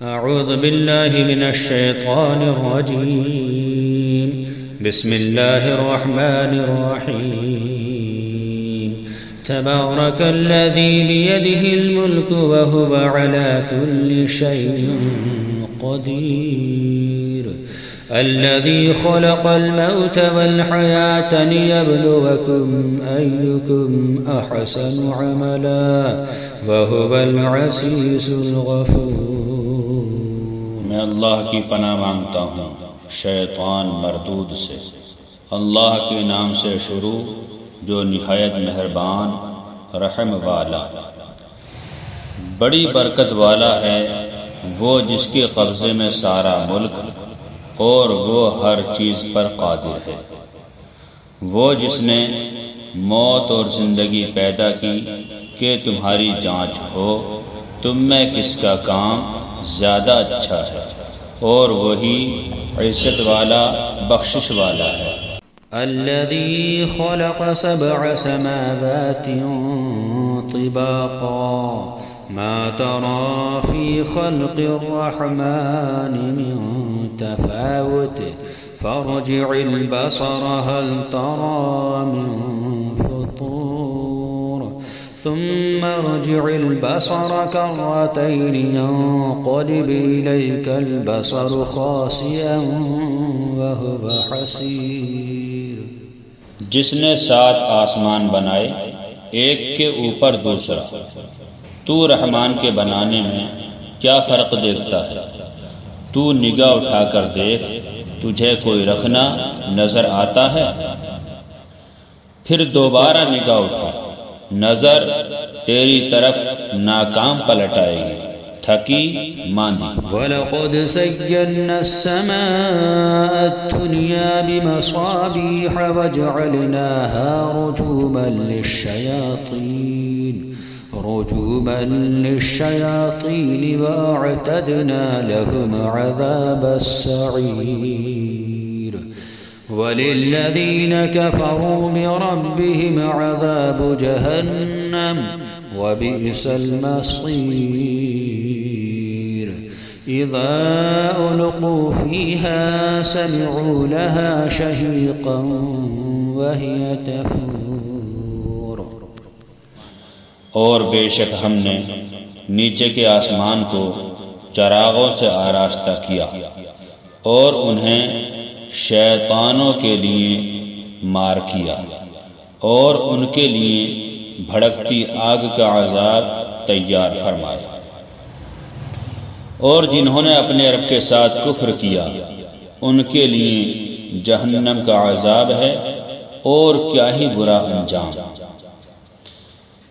أعوذ بالله من الشيطان الرجيم. بسم الله الرحمن الرحيم. تبارك الذي بيده الملك وهو على كل شيء قدير. الذي خلق الموت والحياة ليبلوكم أيكم أحسن عملا وهو العزيز الغفور. میں اللہ کی پناہ مانگتا ہوں شیطان مردود سے۔ اللہ کے نام سے شروع جو نہایت مہربان رحم والا۔ بڑی برکت والا ہے وہ جس کے قبضے میں سارا ملک اور وہ ہر چیز پر قادر ہے۔ وہ جس نے موت اور زندگی پیدا کی کہ تمہاری جانچ ہو تم میں کس کا کام زیادہ اچھا ہے، اور وہی عزت والا بخشش والا ہے۔ الذي خلق 7 سماوات طباقا ما ترى في خلق الرحمن من تفاوت فارجع البصر هل ترى من فطور ثم ارجع البصر كرتين ينقلب إليك البصر خاسئا وهو حسير۔ جس نے 7 آسمان بنائے ایک کے اوپر دوسرا، تو رحمان کے بنانے میں کیا فرق دیکھتا ہے؟ تو نگاہ اٹھا کر دیکھ، تجھے کوئی رکھنا نظر آتا ہے؟ پھر دوبارہ نگاہ اٹھا، نظر تیری طرف ناکام پلٹائے گی، تھکی ماندی۔ وَلَقَدْ زَيَّنَّا السَّمَاءَ الدُّنْيَا بِمَصَابِيحَ وَجَعَلْنَاهَا رُجُومًا لِلشَّيَاطِينِ وَأَعْتَدْنَا لَهُمْ عَذَابَ السَّعِيرِ وَلِلَّذِينَ كَفَرُوا بِرَبِّهِمْ عَذَابُ جَهَنَّمَ وَبِئْسَ الْمَصِيرُ إِذَا أُلْقُوا فِيهَا سَمِعُوا لَهَا شَهِيقًا وَهِيَ تَفُورُ۔ اور بے شک ہم نے نیچے کے آسمان کو چراغوں سے آراستہ کیا اور انہیں شیطانوں کے لیے مار کیا، اور ان کے لیے بھڑکتی آگ کا عذاب تیار فرمایا۔ اور جنہوں نے اپنے رب کے ساتھ کفر کیا ان کے لیے جہنم کا عذاب ہے، اور کیا ہی برا انجام۔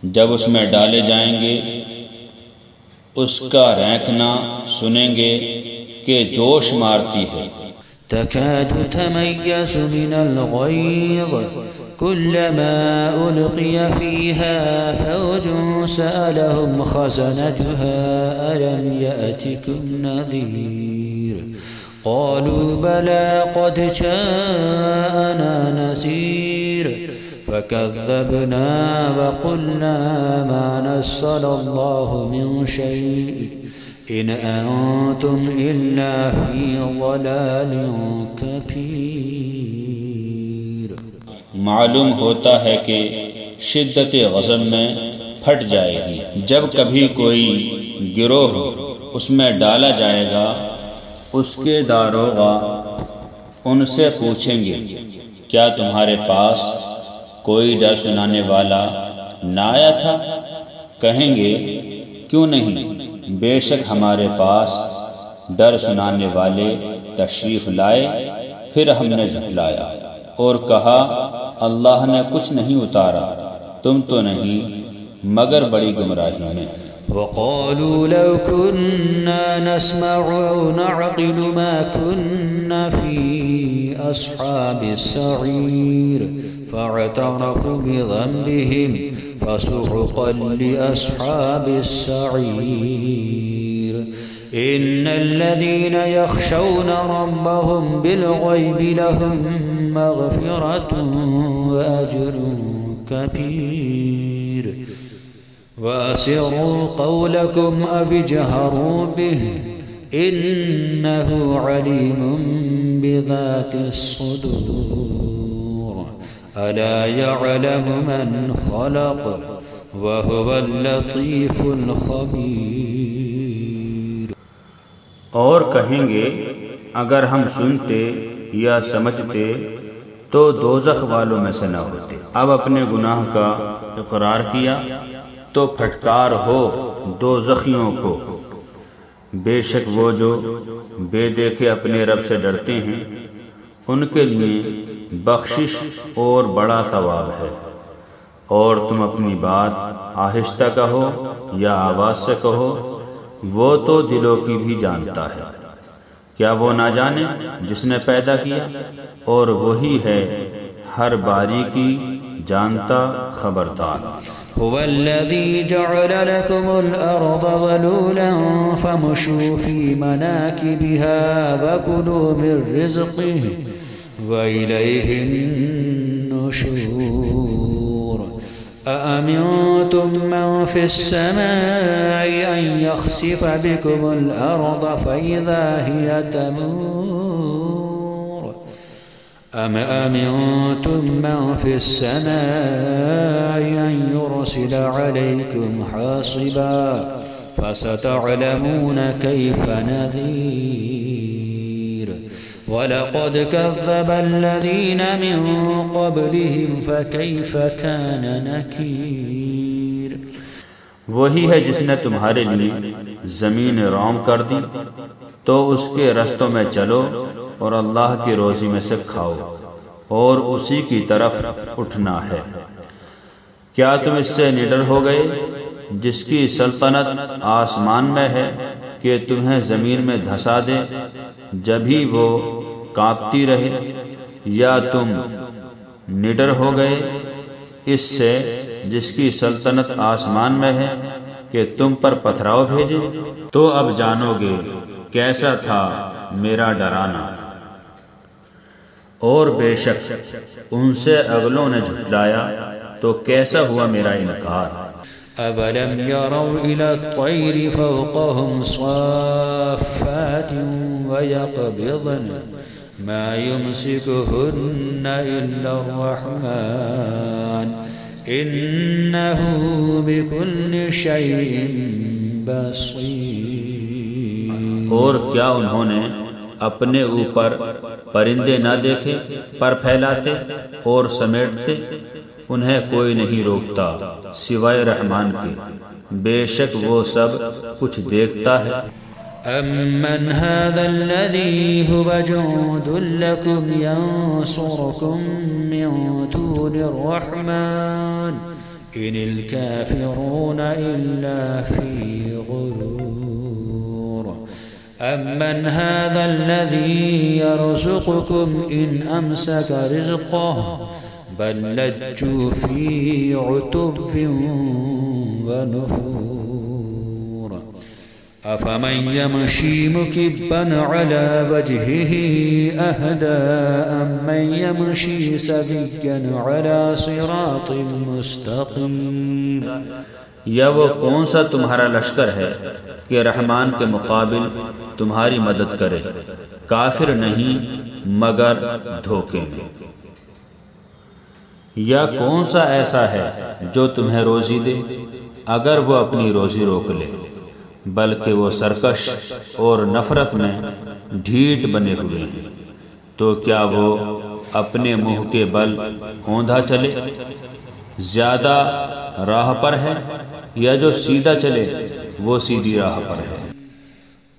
جب اس میں ڈالے جائیں گے اس کا رینکنا سنیں گے کہ جوش مارتی ہے۔ تكاد تميز من الغيظ كلما ألقي فيها فوج سألهم خزنتها ألم يأتكم نذير قالوا بلى قد جاءنا نذير فكذبنا وقلنا ما نزل الله من شيء إن أنتم إلا في ضلال كبير۔ معلوم ہوتا ہے کہ شدت غضب میں پھٹ جائے گی جب کبھی کوئی گروہ اس میں ڈالا جائے گا، اس کے داروغہ ان سے پوچھیں گے کیا تمہارے پاس کوئی ڈر سنانے والا نہ آیا تھا؟ کہیں گے کیوں نہیں، بے شک ہمارے پاس ڈر سنانے والے تشریف لائے، پھر ہم نے جھٹلایا اور کہا اللہ نے کچھ نہیں اتارا، تم تو نہیں مگر بڑی گمراہی میں۔ وقالوا لو كنا نسمع أو نعقل ما كنا في أصحاب السعير فاعترفوا بذنبهم فسحقا لأصحاب السعير إن الذين يخشون ربهم بالغيب لهم مغفرة وأجر كبير وأسروا قولكم أو اجهروا به إنه عليم بذات الصدور ألا يعلم من خلق وهو اللطيف الخبير۔ اور کہیں گے اگر ہم سنتے یا سمجھتے تو دوزخ والوں میں سے نہ ہوتے۔ اب اپنے گناہ کا اقرار کیا تو پھٹکار ہو دوزخیوں کو۔ بے شک وہ جو بے دیکھے اپنے رب سے ڈرتے ہیں ان کے لیے بخشش اور بڑا ثواب ہے۔ اور تم اپنی بات آہستہ کہو یا آواز سے کہو، وہ تو دلوں کی بھی جانتا ہے۔ کیا وہ نہ جانے جس نے پیدا کیا؟ اور وہی ہے ہر باریکی جانتا خبردار۔ هو الذي جعل لكم الأرض ذلولا فامشوا في مناكبها وكلوا من رزقه وإليه النشور أأمنتم من في السماء أن يخسف بكم الأرض فإذا هي تمور أم أمنتم من في السماء أن يرسل عليكم حاصبا فستعلمون كيف نذير ولقد كذب الذين من قبلهم فكيف كان نكير۔ وہی ہے جس نے تمہارے لیے زمین روم کر دی تو اس کے رستوں میں چلو اور اللہ کی روزی میں سے کھاؤ اور اسی کی طرف اٹھنا ہے۔ کیا تم اس سے نڈر ہو گئے جس کی سلطنت آسمان میں ہے کہ تمہیں زمین میں دھسا دے جب ہی وہ کانپتی رہے؟ یا تم نڈر ہو گئے اس سے جس کی سلطنت آسمان میں ہے کہ تم پر پتھراؤ بھیجے؟ تو اب جانو گے کیسا تھا میرا ڈرانا۔ اور بے شک ان سے اگلوں نے جھٹلایا تو کیسا ہوا میرا انکار۔ أَوَلَمْ يَرَوْا إِلَى الطَّيْرِ فَوْقَهُمْ صَافَّاتٍ وَيَقْبِضْنَ مَا يُمْسِكُهُنَّ إِلَّا الرَّحْمَنُ إِنَّهُ بِكُلِّ شَيْءٍ بَصِيرٌ۔ اور کیا انہوں نے اپنے اوپر پرندے نہ دیکھے پر پھیلاتے اور سمیٹتے؟ انہیں کوئی نہیں روکتا سوائے رحمان کے، بے شک وہ سب کچھ دیکھتا ہے۔ أَمَّنْ هَذَا الَّذِي هُوَ جُندٌ لَكُمْ يَنصُرُكُم مِّن دُونِ الرَّحْمَنِ إِنِ الْكَافِرُونَ إِلَّا فِي غُرُورٍ أَمَّنْ هَذَا الَّذِي يَرْزُقُكُمْ إِنْ أَمْسَكَ رِزْقَهُ بل لجوا في عتب ونفور أفمن يمشي مكبا على وجهه أهدى أمن يمشي سويا على صراط مستقيم۔ یا وہ کون سا تمہارا لشکر ہے کہ رحمان کے مقابل تمہاری مدد کرے؟ کافر نہیں مگر دھوکے میں۔ یا کون سا ایسا ہے جو تمہیں روزی دے اگر وہ اپنی روزی روک لے؟ بلکہ وہ سرکش اور نفرت میں ڈھیٹ بنے ہوئے ہیں۔ تو کیا وہ اپنے منہ کے بل اوندھا چلے؟ زیادہ راہ پر ہے، یا جو سیدھا چلے وہ سیدھی راہ پر ہے۔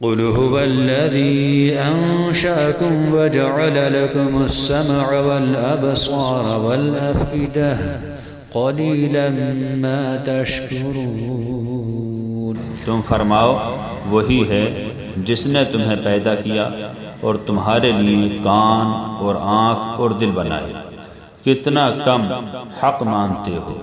قل هو الذي أنشأكم وجعل لكم السمع والأبصار والأفئدة قليلا ما تشكرون۔ تم فرماؤ وہی ہے جس نے تمہیں پیدا کیا اور تمہارے لیے کان اور آنکھ اور دل بنائے، کتنا کم حق مانتے ہو۔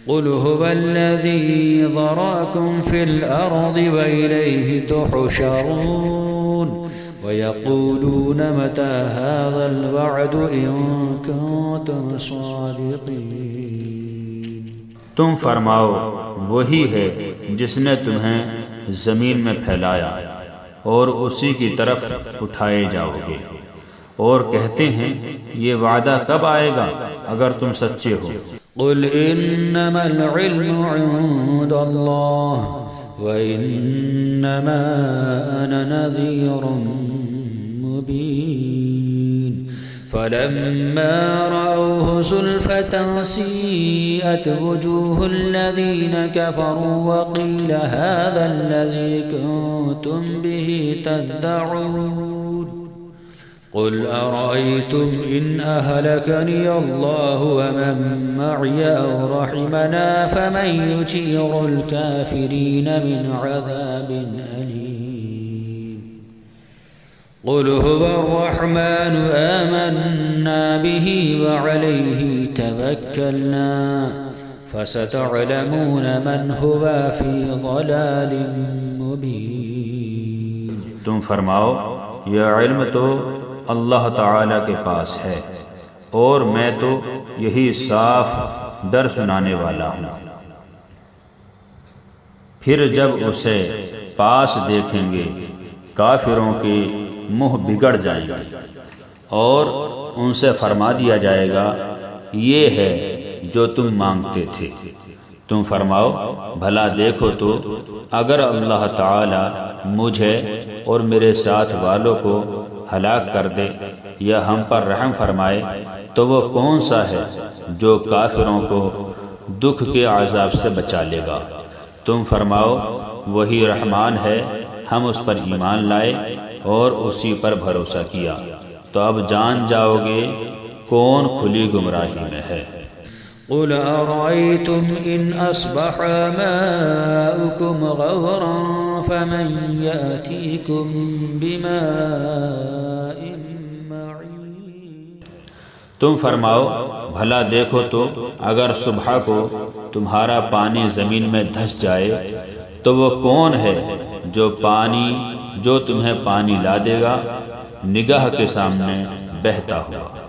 قل هو الذي ذراكم في الأرض وإليه تحشرون ويقولون متى هذا الوعد إن كنتم صادقين۔ تم فرماؤ وہی ہے جس نے تمہیں زمین میں پھیلایا اور اسی کی طرف اٹھائے جاؤ گے، اور کہتے ہیں یہ وعدہ کب آئے گا اگر تم سچے ہو۔ قل انما العلم عند اللہ وانما انا نذیر مبین فلما رأوه زلفة سيئت وجوه الذين كفروا وقيل هذا الذي كنتم به تدعون قل أرأيتم إن أهلكني الله ومن معي أو رحمنا فمن يجير الكافرين من عذاب أليم قل هو الرحمن آمنا به وعليه توكلنا فستعلمون من هو في ضلال مبين۔ تم فرماؤ یہ علم تو اللہ تعالی کے پاس ہے اور میں تو یہی صاف در سنانے والا ہوں۔ پھر جب اسے پاس دیکھیں گے کافروں کے منہ بگڑ جائیں گے اور ان سے فرما دیا جائے گا یہ ہے جو تم مانگتے تھے۔ تم فرماؤ بھلا دیکھو تو اگر اللہ تعالی مجھے اور میرے ساتھ والوں کو ہلاک کر دے یا ہم پر رحم فرمائے تو وہ کون سا ہے جو کافروں کو دکھ کے عذاب سے بچا لے گا۔ تم فرماؤ وہی رحمان ہے، ہم اس پر ایمان لائے اور اسی پر بھروسہ کیا، تو اب جان جاؤ گے کون کھلی گمراہی میں ہے۔ قل أرأيتم إن أصبح ماؤكم غورا فمن يأتيكم بماء معين۔ تم فرماؤ بھلا دیکھو تو اگر صبح کو تمہارا پانی زمین میں دھس جائے تو وہ کون ہے جو تمہیں پانی لا دے گا نگاہ کے سامنے بہتا ہوا۔